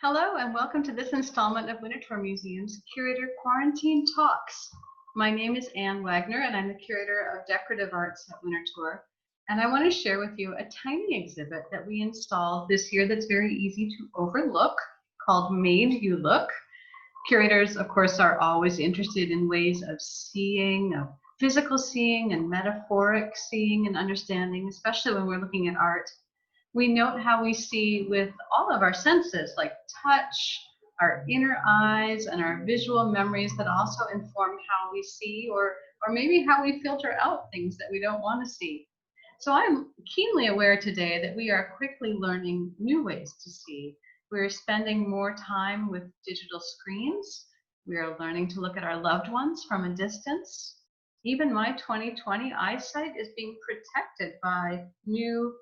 Hello and welcome to this installment of Winterthur Museum's Curator Quarantine Talks. My name is Ann Wagner and I'm the Curator of Decorative Arts at Winterthur. And I want to share with you a tiny exhibit that we installed this year that's very easy to overlook, called Made You Look. Curators, of course, are always interested in ways of seeing, of physical seeing and metaphoric seeing and understanding, especially when we're looking at art. We note how we see with all of our senses, like touch, our inner eyes, and our visual memories that also inform how we see, or maybe how we filter out things that we don't want to see. So I'm keenly aware today that we are quickly learning new ways to see. We're spending more time with digital screens. We are learning to look at our loved ones from a distance. Even my 20/20 eyesight is being protected by new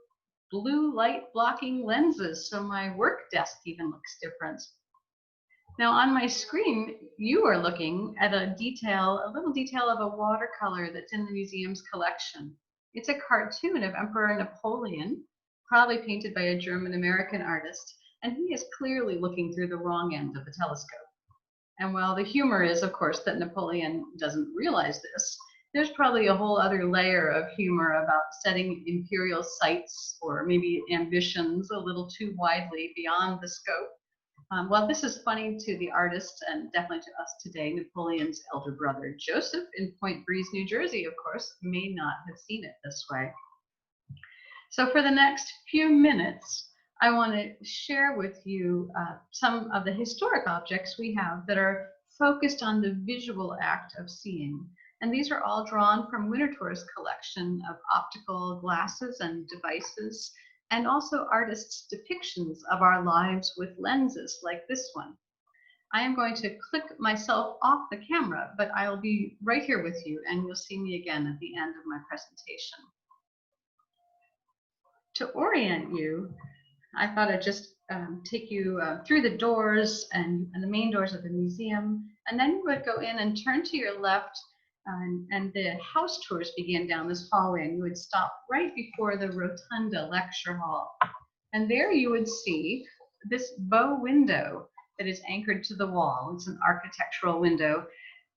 blue light blocking lenses, so my work desk even looks different. Now on my screen, you are looking at a little detail of a watercolor that's in the museum's collection. It's a cartoon of Emperor Napoleon, probably painted by a German-American artist, and he is clearly looking through the wrong end of the telescope. And while the humor is, of course, that Napoleon doesn't realize this, there's probably a whole other layer of humor about setting imperial sights or maybe ambitions a little too widely beyond the scope. While this is funny to the artist and definitely to us today, Napoleon's elder brother Joseph in Point Breeze, New Jersey, of course, may not have seen it this way. So for the next few minutes, I want to share with you some of the historic objects we have that are focused on the visual act of seeing. And these are all drawn from Winterthur's collection of optical glasses and devices, and also artists' depictions of our lives with lenses like this one. I am going to click myself off the camera, but I'll be right here with you and you'll see me again at the end of my presentation. To orient you, I thought I'd just take you through the doors and the main doors of the museum, and then you would go in and turn to your left, and the house tours begin down this hallway, and you would stop right before the rotunda lecture hall. And there you would see this bow window that is anchored to the wall. It's an architectural window.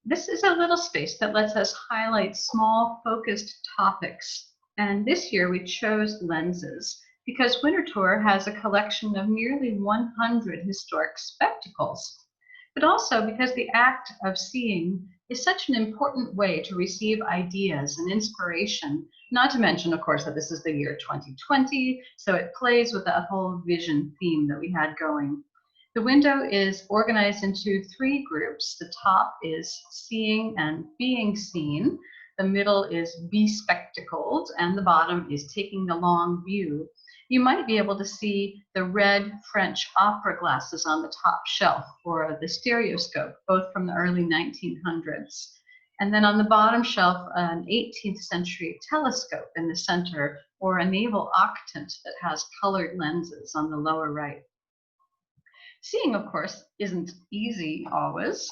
This is a little space that lets us highlight small focused topics. And this year we chose lenses because Winterthur has a collection of nearly 100 historic spectacles, but also because the act of seeing is such an important way to receive ideas and inspiration, not to mention, of course, that this is the year 2020, so it plays with that whole vision theme that we had going. The window is organized into three groups. The top is seeing and being seen, the middle is bespectacled, and the bottom is taking the long view. You might be able to see the red French opera glasses on the top shelf, or the stereoscope, both from the early 1900s. And then on the bottom shelf, an 18th century telescope in the center, or a naval octant that has colored lenses on the lower right. Seeing, of course, isn't easy always.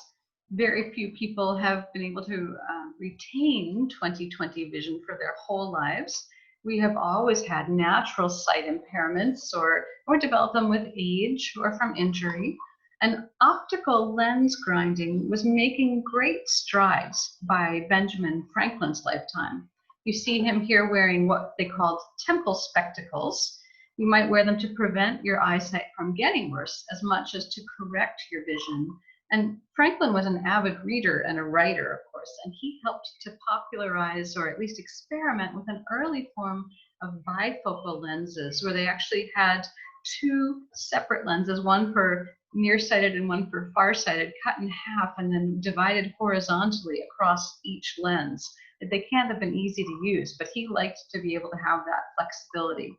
Very few people have been able to retain 20/20 vision for their whole lives. We have always had natural sight impairments or developed them with age or from injury. And optical lens grinding was making great strides by Benjamin Franklin's lifetime. You see him here wearing what they called temple spectacles. You might wear them to prevent your eyesight from getting worse as much as to correct your vision. And Franklin was an avid reader and a writer, of course, and he helped to popularize or at least experiment with an early form of bifocal lenses where they actually had two separate lenses, one for nearsighted and one for farsighted, cut in half and then divided horizontally across each lens. They can't have been easy to use, but he liked to be able to have that flexibility.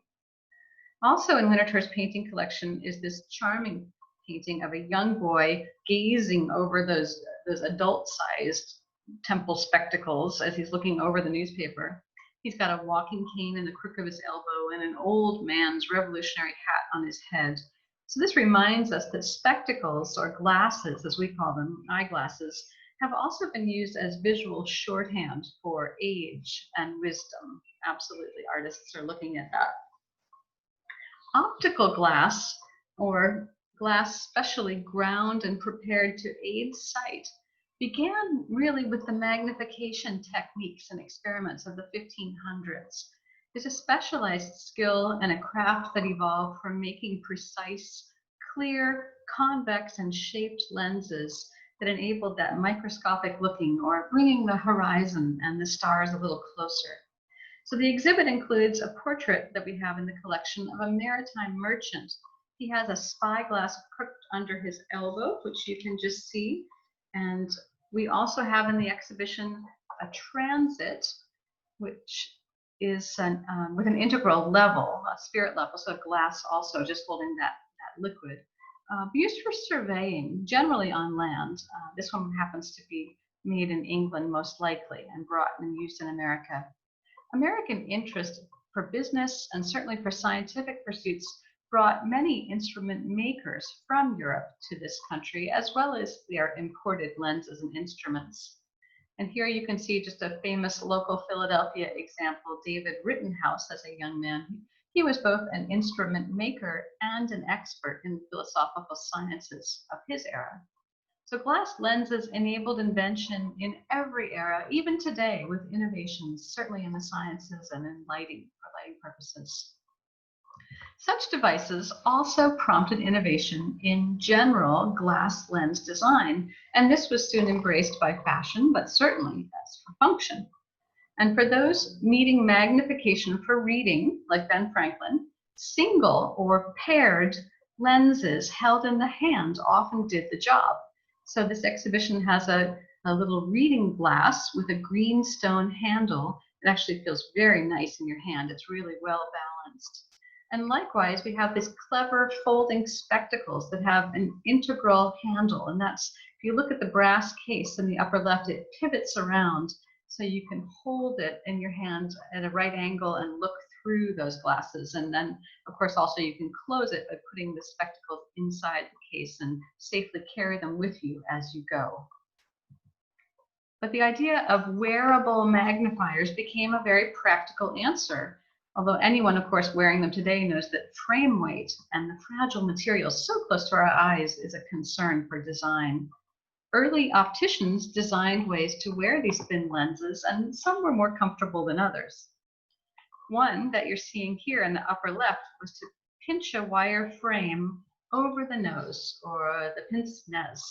Also in Winterthur's painting collection is this charming painting of a young boy gazing over those adult-sized temple spectacles as he's looking over the newspaper. He's got a walking cane in the crook of his elbow and an old man's revolutionary hat on his head. So this reminds us that spectacles, or glasses as we call them, eyeglasses, have also been used as visual shorthand for age and wisdom. Absolutely, artists are looking at that. Optical glass, or glass specially ground and prepared to aid sight, began really with the magnification techniques and experiments of the 1500s. It's a specialized skill and a craft that evolved from making precise, clear, convex, and shaped lenses that enabled that microscopic looking or bringing the horizon and the stars a little closer. So the exhibit includes a portrait that we have in the collection of a maritime merchant. He has a spyglass crooked under his elbow, which you can just see. And we also have in the exhibition a transit, which is with an integral level, a spirit level, so a glass also just holding that liquid. Used for surveying, generally on land. This one happens to be made in England most likely and brought and used in America. American interest for business and certainly for scientific pursuits brought many instrument makers from Europe to this country, as well as their imported lenses and instruments. And here you can see just a famous local Philadelphia example, David Rittenhouse as a young man. He was both an instrument maker and an expert in the philosophical sciences of his era. So glass lenses enabled invention in every era, even today with innovations, certainly in the sciences and in lighting, for lighting purposes. Such devices also prompted innovation in general glass lens design, and this was soon embraced by fashion, but certainly as for function. And for those needing magnification for reading, like Ben Franklin, single or paired lenses held in the hand often did the job. So this exhibition has a little reading glass with a green stone handle. It actually feels very nice in your hand. It's really well balanced. And likewise, we have these clever folding spectacles that have an integral handle. And that's, if you look at the brass case in the upper left, it pivots around so you can hold it in your hand at a right angle and look through those glasses. And then, of course, also you can close it by putting the spectacles inside the case and safely carry them with you as you go. But the idea of wearable magnifiers became a very practical answer. Although anyone, of course, wearing them today knows that frame weight and the fragile material so close to our eyes is a concern for design. Early opticians designed ways to wear these thin lenses, and some were more comfortable than others. One that you're seeing here in the upper left was to pinch a wire frame over the nose, or the pince-nez,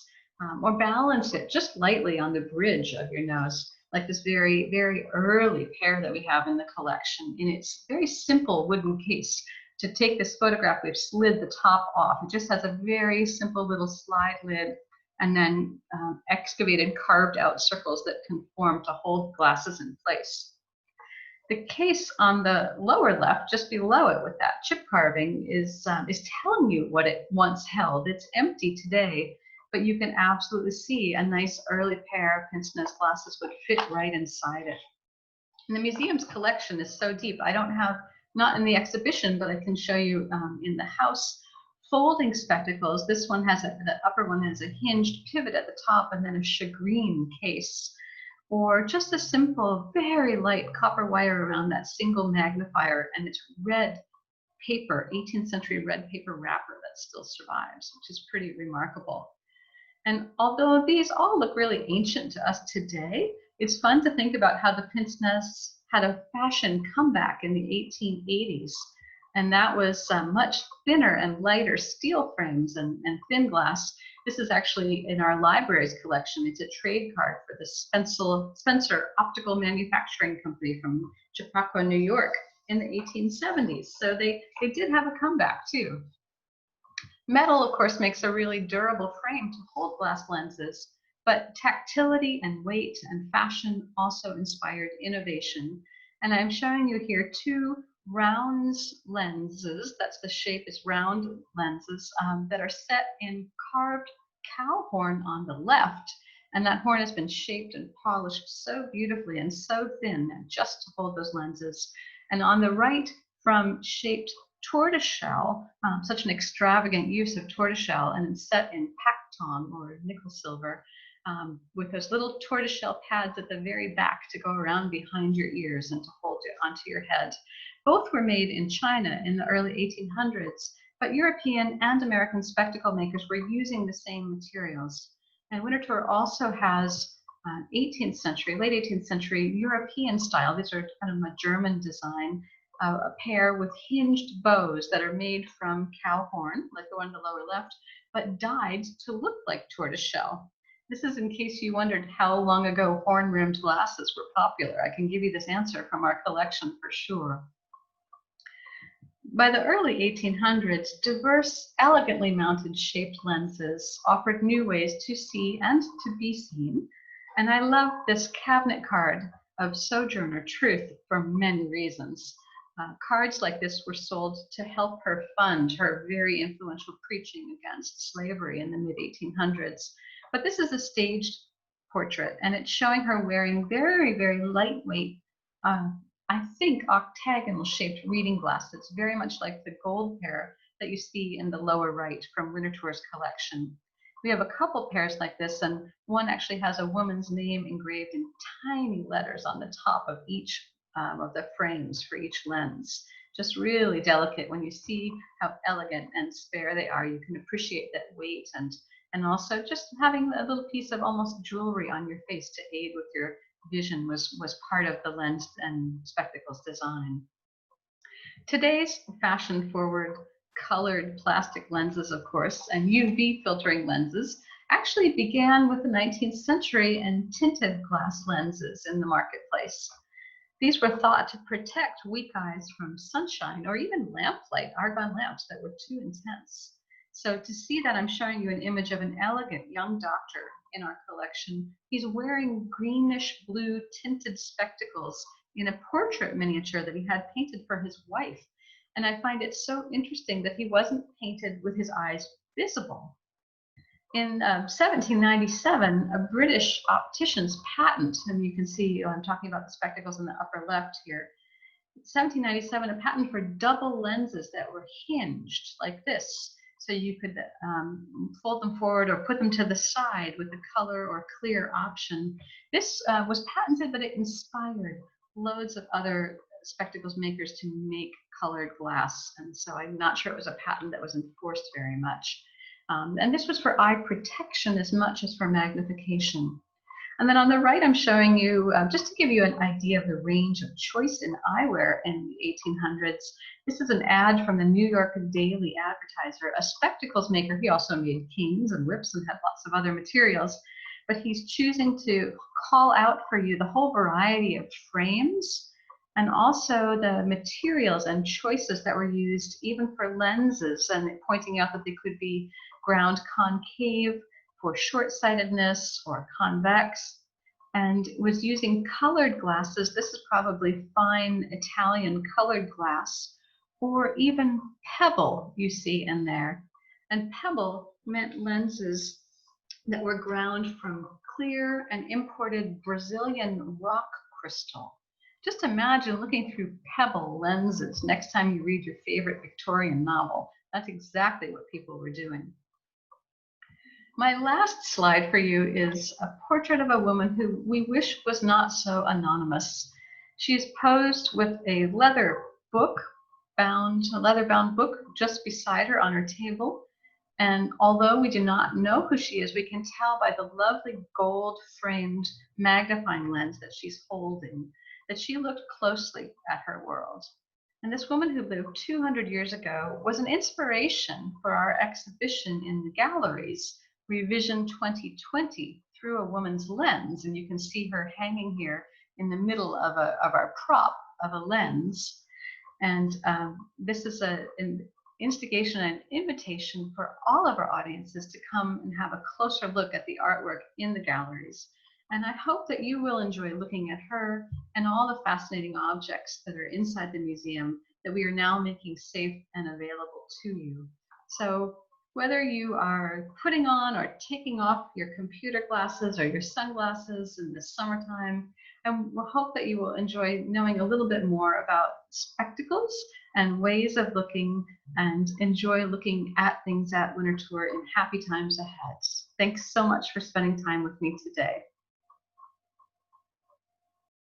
or balance it just lightly on the bridge of your nose, like this very, very early pair that we have in the collection in its very simple wooden case. To take this photograph, we've slid the top off. It just has a very simple little slide lid and then excavated, carved out circles that conform to hold glasses in place. The case on the lower left, just below it with that chip carving, is telling you what it once held. It's empty today, but you can absolutely see a nice early pair of pince-nez glasses would fit right inside it. And the museum's collection is so deep. I don't have, not in the exhibition, but I can show you in the house, folding spectacles. This one has the upper one has a hinged pivot at the top and then a shagreen case, or just a simple, very light copper wire around that single magnifier and its red paper, 18th century red paper wrapper that still survives, which is pretty remarkable. And although these all look really ancient to us today, it's fun to think about how the pince-nez had a fashion comeback in the 1880s. And that was much thinner and lighter steel frames and thin glass. This is actually in our library's collection. It's a trade card for the Spencer Optical Manufacturing Company from Chappaqua, New York in the 1870s. So they did have a comeback too. Metal, of course, makes a really durable frame to hold glass lenses, but tactility and weight and fashion also inspired innovation. And I'm showing you here two rounds lenses, that's the shape, is round lenses that are set in carved cow horn on the left. And that horn has been shaped and polished so beautifully and so thin just to hold those lenses. And on the right, from shaped tortoiseshell, such an extravagant use of tortoiseshell, and it's set in pacton or nickel silver, with those little tortoiseshell pads at the very back to go around behind your ears and to hold it onto your head. Both were made in China in the early 1800s, but European and American spectacle makers were using the same materials. And Winterthur also has 18th century, late 18th century European style. These are kind of a German design, a pair with hinged bows that are made from cow horn, like the one in the lower left, but dyed to look like tortoiseshell. This is in case you wondered how long ago horn-rimmed glasses were popular. I can give you this answer from our collection for sure. By the early 1800s, diverse, elegantly mounted shaped lenses offered new ways to see and to be seen. And I love this cabinet card of Sojourner Truth for many reasons. Cards like this were sold to help her fund her very influential preaching against slavery in the mid-1800s. But this is a staged portrait, and it's showing her wearing very, very lightweight, I think octagonal shaped reading glasses, very much like the gold pair that you see in the lower right from Winterthur's collection. We have a couple pairs like this, and one actually has a woman's name engraved in tiny letters on the top of each of the frames for each lens. Just really delicate. When you see how elegant and spare they are, you can appreciate that weight, and also just having a little piece of almost jewelry on your face to aid with your vision was part of the lens and spectacles design. Today's fashion-forward colored plastic lenses, of course, and UV filtering lenses actually began with the 19th century and tinted glass lenses in the marketplace. These were thought to protect weak eyes from sunshine or even lamplight, argon lamps that were too intense. So to see that, I'm showing you an image of an elegant young doctor in our collection. He's wearing greenish blue tinted spectacles in a portrait miniature that he had painted for his wife. And I find it so interesting that he wasn't painted with his eyes visible. In 1797, a British optician's patent, and you can see I'm talking about the spectacles in the upper left here. 1797, a patent for double lenses that were hinged like this. So you could fold them forward or put them to the side with the color or clear option. This was patented, but it inspired loads of other spectacles makers to make colored glass. And so I'm not sure it was a patent that was enforced very much. And this was for eye protection as much as for magnification. And then on the right, I'm showing you, just to give you an idea of the range of choice in eyewear in the 1800s. This is an ad from the New York Daily Advertiser, a spectacles maker. He also made canes and whips and had lots of other materials. But he's choosing to call out for you the whole variety of frames and also the materials and choices that were used even for lenses, and pointing out that they could be ground concave for short-sightedness or convex, and was using colored glasses. This is probably fine Italian colored glass, or even pebble you see in there. And pebble meant lenses that were ground from clear and imported Brazilian rock crystal. Just imagine looking through pebble lenses next time you read your favorite Victorian novel. That's exactly what people were doing. My last slide for you is a portrait of a woman who we wish was not so anonymous. She's posed with a leather-bound book just beside her on her table. And although we do not know who she is, we can tell by the lovely gold-framed magnifying lens that she's holding that she looked closely at her world. And this woman who lived 200 years ago was an inspiration for our exhibition in the galleries, Revision 2020, through a woman's lens. And you can see her hanging here in the middle of our prop of a lens. And this is an instigation and invitation for all of our audiences to come and have a closer look at the artwork in the galleries. And I hope that you will enjoy looking at her and all the fascinating objects that are inside the museum that we are now making safe and available to you. So whether you are putting on or taking off your computer glasses or your sunglasses in the summertime, I hope that you will enjoy knowing a little bit more about spectacles and ways of looking, and enjoy looking at things at Winterthur in happy times ahead. Thanks so much for spending time with me today.